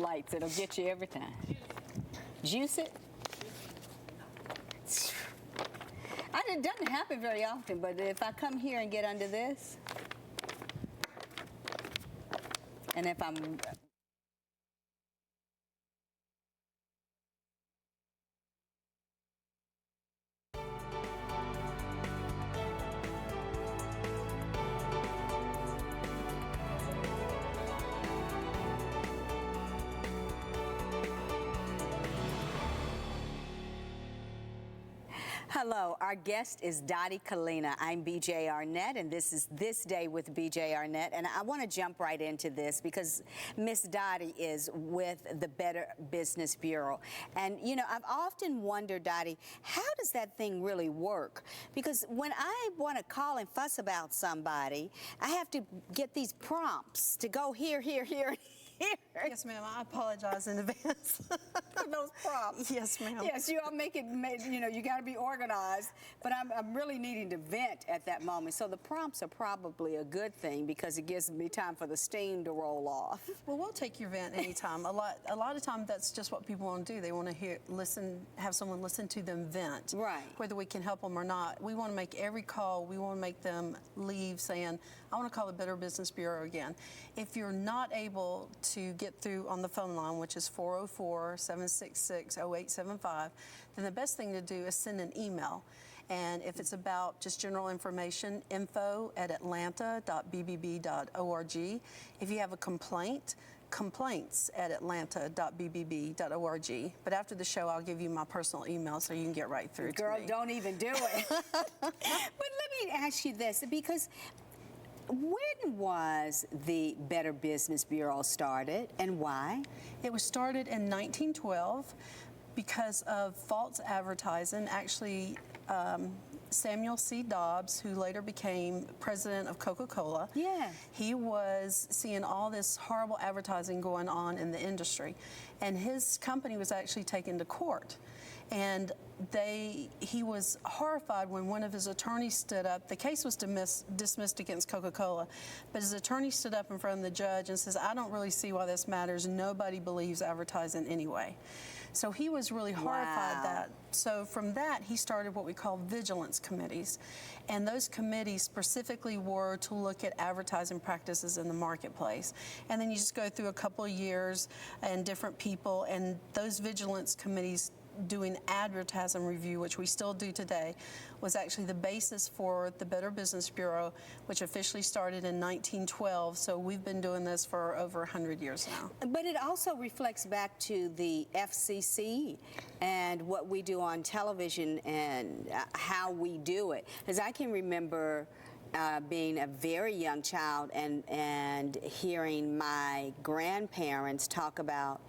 lights. It'll get you every time. Juice it. It doesn't happen very often, but if I come here and get under this, and if I'm... Hello, our guest is Dottie Kalina. I'm BJ Arnett, and this is This Day with BJ Arnett. And I want to jump right into this because Miss Dottie is with the Better Business Bureau. And, you know, I've often wondered, Dottie, how does that thing really work? Because when I want to call and fuss about somebody, I have to get these prompts to go here, here, here, here. Yes, ma'am. I apologize in advance for those prompts. Yes, ma'am. Yes, you all make it, you know, you got to be organized, but I'm really needing to vent at that moment. So the prompts are probably a good thing because it gives me time for the steam to roll off. Well, we'll take your vent anytime. A lot of time that's just what people want to do. They want to hear, listen, have someone listen to them vent. Right. Whether we can help them or not. We want to make every call, we want to make them leave saying, I want to call the Better Business Bureau again. If you're not able to get through on the phone line, which is 404-766-0875, then the best thing to do is send an email. And if it's about just general information, info@atlanta.bbb.org. If you have a complaint, complaints@atlanta.bbb.org. But after the show, I'll give you my personal email so you can get right through Girl, to me. don't even do it. But let me ask you this, because when was the Better Business Bureau started and why? It was started in 1912 because of false advertising. Actually, Samuel C. Dobbs, who later became president of Coca-Cola, yeah, he was seeing all this horrible advertising going on in the industry. And his company was actually taken to court. And he was horrified when one of his attorneys stood up. The case was dismissed against Coca-Cola, but his attorney stood up in front of the judge and says, I don't really see why this matters. Nobody believes advertising anyway. So he was really horrified that. So from that, he started what we call vigilance committees. And those committees specifically were to look at advertising practices in the marketplace. And then you just go through a couple of years and different people, and those vigilance committees doing advertising review, which we still do today, was actually the basis for the Better Business Bureau, which officially started in 1912. So we've been doing this for over 100 years now. But it also reflects back to the FCC and what we do on television and how we do it. Because I can remember being a very young child and hearing my grandparents talk about,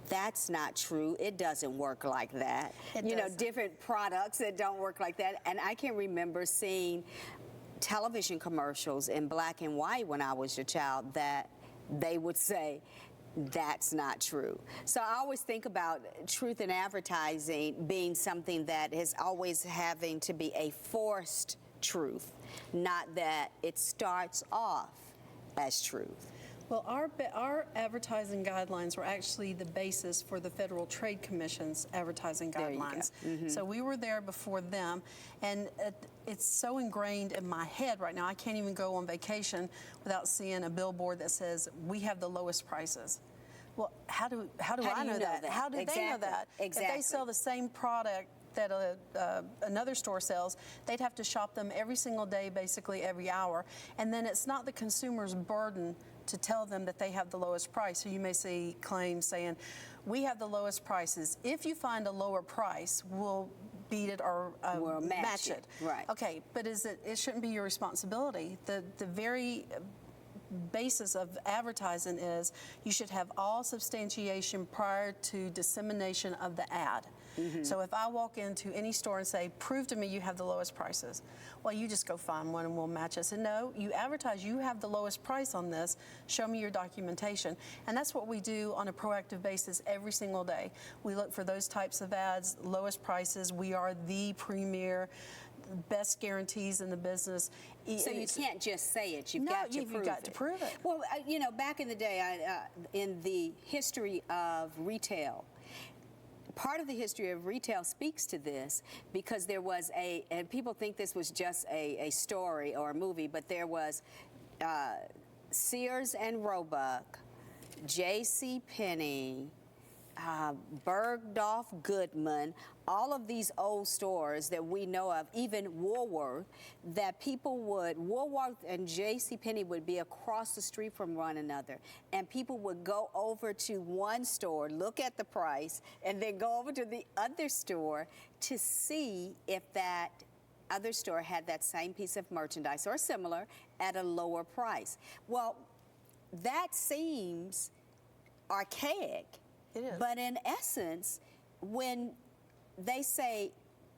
that's not true. It doesn't work like that. You know, different products that don't work like that. And I can remember seeing television commercials in black and white when I was a child that they would say, that's not true. So I always think about truth in advertising being something that is always having to be a forced truth, not that it starts off as truth. Well, our advertising guidelines were actually the basis for the Federal Trade Commission's advertising guidelines. So we were there before them, and it's so ingrained in my head right now. I can't even go on vacation without seeing a billboard that says, we have the lowest prices. Well, how do I know that? How do they know that? If they sell the same product that another store sells, they'd have to shop them every single day, basically every hour. And then it's not the consumer's burden to tell them that they have the lowest price. So you may see claims saying, we have the lowest prices. If you find a lower price, we'll beat it or we'll match it. Right. Okay, but it shouldn't be your responsibility. The very basis of advertising is you should have all substantiation prior to dissemination of the ad. So if I walk into any store and say, prove to me you have the lowest prices, well, you just go find one and we'll match it. So no, you advertise you have the lowest price on this, show me your documentation. And that's what we do on a proactive basis every single day. We look for those types of ads, lowest prices. We are the premier, best guarantees in the business. So you can't just say it. You've No, got to you've prove got it. to prove it. Well, you know, back in the day, in the history of retail, part of the history of retail speaks to this because there was and people think this was just a story or a movie, but there was Sears and Roebuck, J.C. Penney, Bergdorf Goodman, all of these old stores that we know of, even Woolworth, that Woolworth and J.C. Penney would be across the street from one another, and people would go over to one store, look at the price, and then go over to the other store to see if that other store had that same piece of merchandise or similar at a lower price. Well, that seems archaic. It is. But in essence, when they say,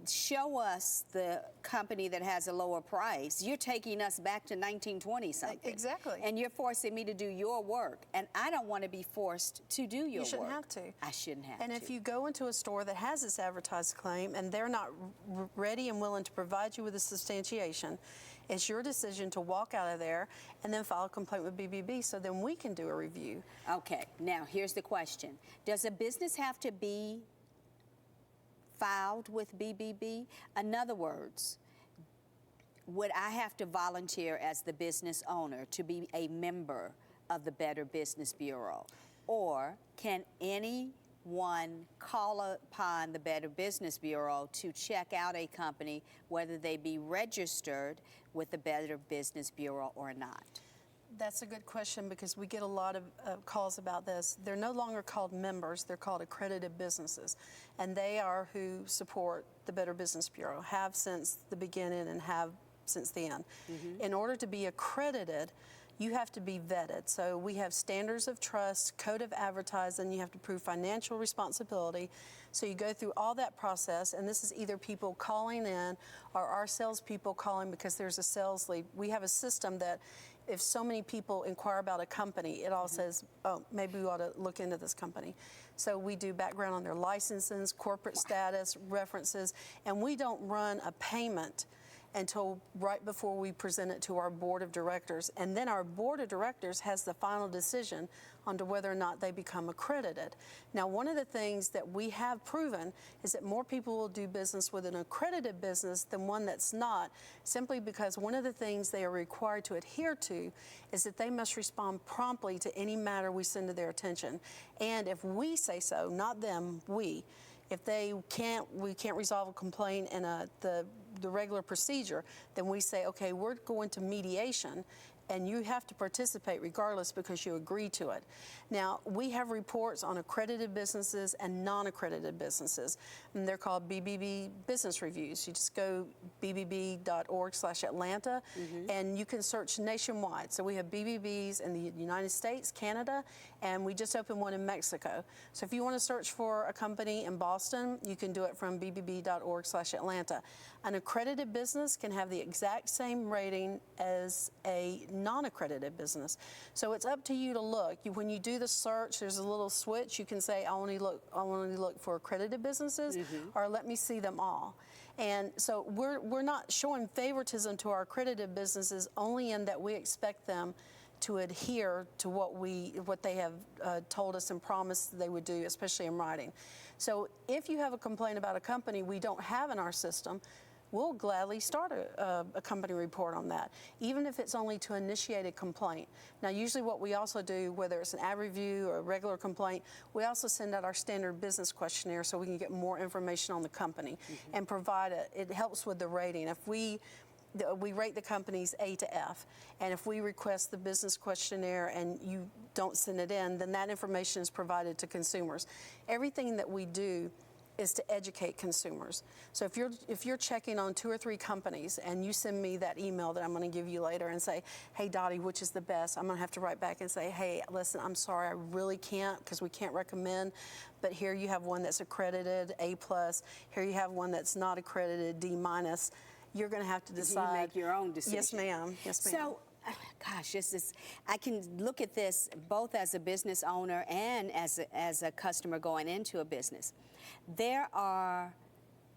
show us the company that has a lower price, you're taking us back to 1920 something. Exactly. And you're forcing me to do your work. And I don't want to be forced to do your work. You shouldn't have to. I shouldn't have to. And if you go into a store that has this advertised claim and they're not ready and willing to provide you with a substantiation, it's your decision to walk out of there and then file a complaint with BBB so then we can do a review. Okay, now here's the question. Does a business have to be filed with BBB? In other words, would I have to volunteer as the business owner to be a member of the Better Business Bureau? Or can anyone call upon the Better Business Bureau to check out a company, whether they be registered with the Better Business Bureau or not? That's a good question because we get a lot of calls about this. They're no longer called members, they're called accredited businesses. And they are who support the Better Business Bureau, have since the beginning and have since the end. Mm-hmm. In order to be accredited, you have to be vetted. So we have standards of trust, code of advertising, you have to prove financial responsibility. So you go through all that process, and this is either people calling in or our salespeople calling because there's a sales lead. We have a system that if so many people inquire about a company, it all says, oh, maybe we ought to look into this company. So we do background on their licenses, corporate status, references, and we don't run a payment until right before we present it to our board of directors. And then our board of directors has the final decision on to whether or not they become accredited. Now, one of the things that we have proven is that more people will do business with an accredited business than one that's not, simply because one of the things they are required to adhere to is that they must respond promptly to any matter we send to their attention. And if we say so, not them, we. If we can't resolve a complaint in the regular procedure, then we say, okay, we're going to mediation, and you have to participate regardless because you agree to it. Now, we have reports on accredited businesses and non-accredited businesses, and they're called BBB Business Reviews. You just go bbb.org/Atlanta, and you can search nationwide. So we have BBBs in the United States, Canada, and we just opened one in Mexico. So if you want to search for a company in Boston, you can do it from bbb.org/Atlanta. An accredited business can have the exact same rating as a non-accredited business. So it's up to you to look. When you do the search, there's a little switch. You can say, I only look for accredited businesses, or let me see them all. And so we're not showing favoritism to our accredited businesses only in that we expect them to adhere to what they have told us and promised they would do, especially in writing. So if you have a complaint about a company we don't have in our system, we'll gladly start a company report on that, even if it's only to initiate a complaint. Now, usually what we also do, whether it's an ad review or a regular complaint, we also send out our standard business questionnaire so we can get more information on the company and provide it helps with the rating. If we rate the companies A to F, and if we request the business questionnaire and you don't send it in, then that information is provided to consumers. Everything that we do is to educate consumers. So if you're checking on 2 or 3 companies and you send me that email that I'm going to give you later and say, hey Dottie, which is the best? I'm going to have to write back and say, hey, listen, I'm sorry, I really can't because we can't recommend, but here you have one that's accredited A+, here you have one that's not accredited D-. You're going to have to decide. You make your own decision. Yes, ma'am. Yes, ma'am. So, gosh, I can look at this both as a business owner and as a customer going into a business. There are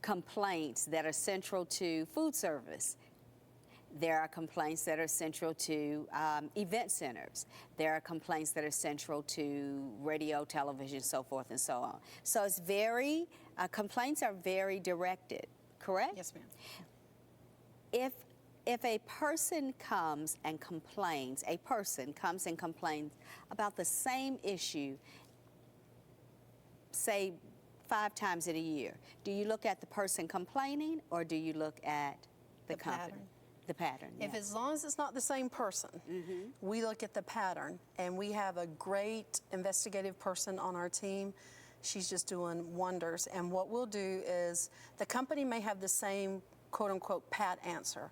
complaints that are central to food service. There are complaints that are central to event centers. There are complaints that are central to radio, television, so forth and so on. So it's very, complaints are very directed, correct? Yes, ma'am. If a person comes and complains, about the same issue, say 5 times in a year, do you look at the person complaining or do you look at the company? Pattern. The pattern. If yes. as long as it's not the same person, we look at the pattern, and we have a great investigative person on our team. She's just doing wonders. And what we'll do is the company may have the same quote unquote pat answer.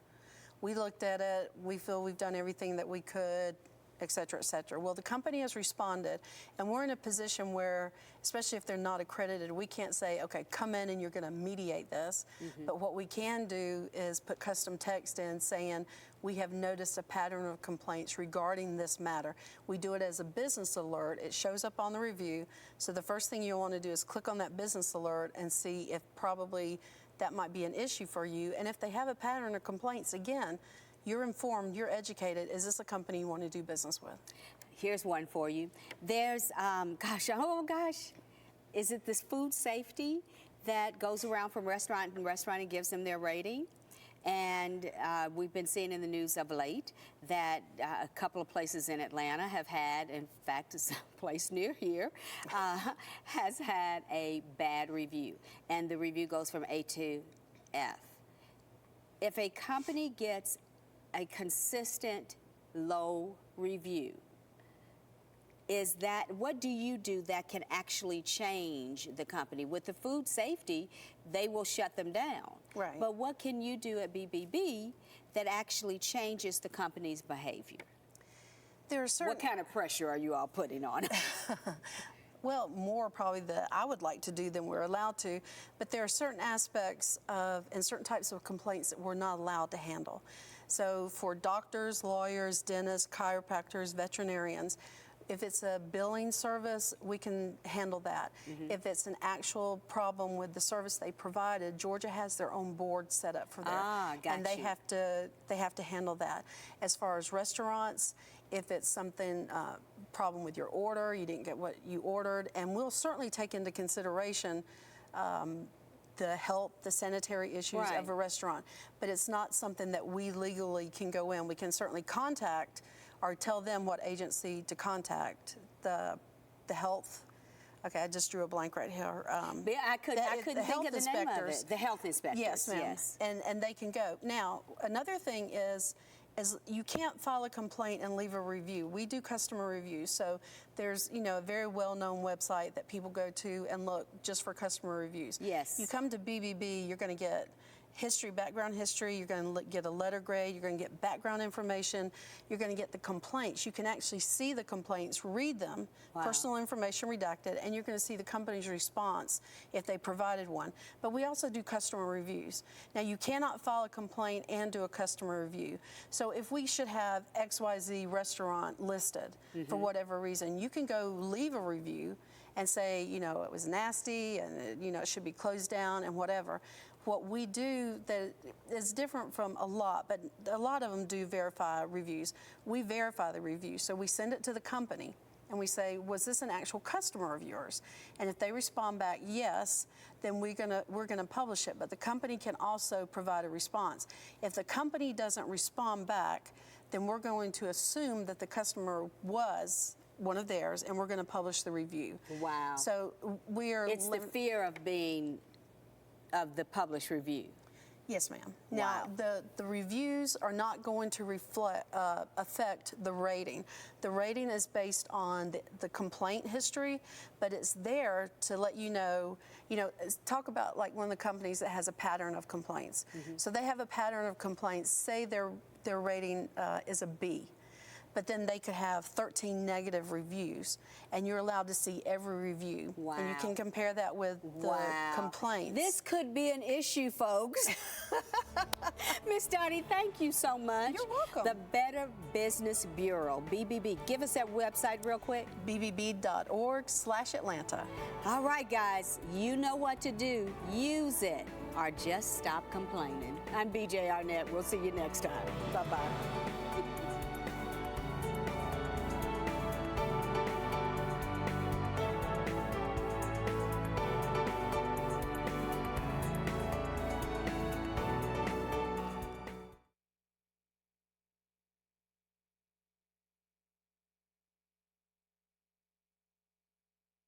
We looked at it, we feel we've done everything that we could, et cetera, et cetera. Well, the company has responded, and we're in a position where, especially if they're not accredited, we can't say, okay, come in and you're going to mediate this. But what we can do is put custom text in saying, we have noticed a pattern of complaints regarding this matter. We do it as a business alert. It shows up on the review. So the first thing you want to do is click on that business alert and see if probably that might be an issue for you. And if they have a pattern of complaints, again, you're informed, you're educated. Is this a company you want to do business with? Here's one for you. There's, is it this food safety that goes around from restaurant and restaurant and gives them their rating? And we've been seeing in the news of late that a couple of places in Atlanta have had, in fact, a place near here, has had a bad review. And the review goes from A to F. If a company gets a consistent low review, what do you do that can actually change the company? With the food safety, they will shut them down. Right. But what can you do at BBB that actually changes the company's behavior? There are certain. What kind of pressure are you all putting on it? Well, more probably that I would like to do than we're allowed to, but there are certain aspects of and certain types of complaints that we're not allowed to handle. So for doctors, lawyers, dentists, chiropractors, veterinarians, if it's a billing service, we can handle that. If it's an actual problem with the service they provided, Georgia has their own board set up for that, got and they you. have to handle that. As far as restaurants, if it's something problem with your order, you didn't get what you ordered, and we'll certainly take into consideration the health, the sanitary issues Right. of a restaurant, but it's not something that we legally can go in. We can certainly contact or tell them what agency to contact. The health. Okay, I just drew a blank right here. Yeah, I couldn't think of the name of it. The health inspectors. Yes, ma'am. Yes. And they can go. Now, another thing is you can't file a complaint and leave a review. We do customer reviews, so there's a very well-known website that people go to and look just for customer reviews. Yes. You come to BBB, you're going to get history, background history, you're going to get a letter grade, you're going to get background information, you're going to get the complaints. You can actually see the complaints, read them, Wow. personal information redacted, and you're going to see the company's response if they provided one. But we also do customer reviews. Now, you cannot file a complaint and do a customer review. So if we should have XYZ restaurant listed for whatever reason, you can go leave a review and say, it was nasty and, it should be closed down and whatever. What we do that is different from a lot, but a lot of them do verify reviews. We verify the review, so we send it to the company and we say, was this an actual customer of yours? And if they respond back yes, then we're gonna publish it. But the company can also provide a response. If the company doesn't respond back, then we're going to assume that the customer was one of theirs, and we're going to publish the review. Wow. So It's the fear of the published review. Yes, ma'am. Wow. Now, the reviews are not going to affect the rating. The rating is based on the complaint history, but it's there to let you know, talk about like one of the companies that has a pattern of complaints. So they have a pattern of complaints, say their rating is a B. but then they could have 13 negative reviews, and you're allowed to see every review. Wow. And you can compare that with the complaints. This could be an issue, folks. Miss Dottie, thank you so much. You're welcome. The Better Business Bureau, BBB. Give us that website real quick. bbb.org/Atlanta. All right, guys, you know what to do. Use it or just stop complaining. I'm BJ Arnett. We'll see you next time. Bye-bye.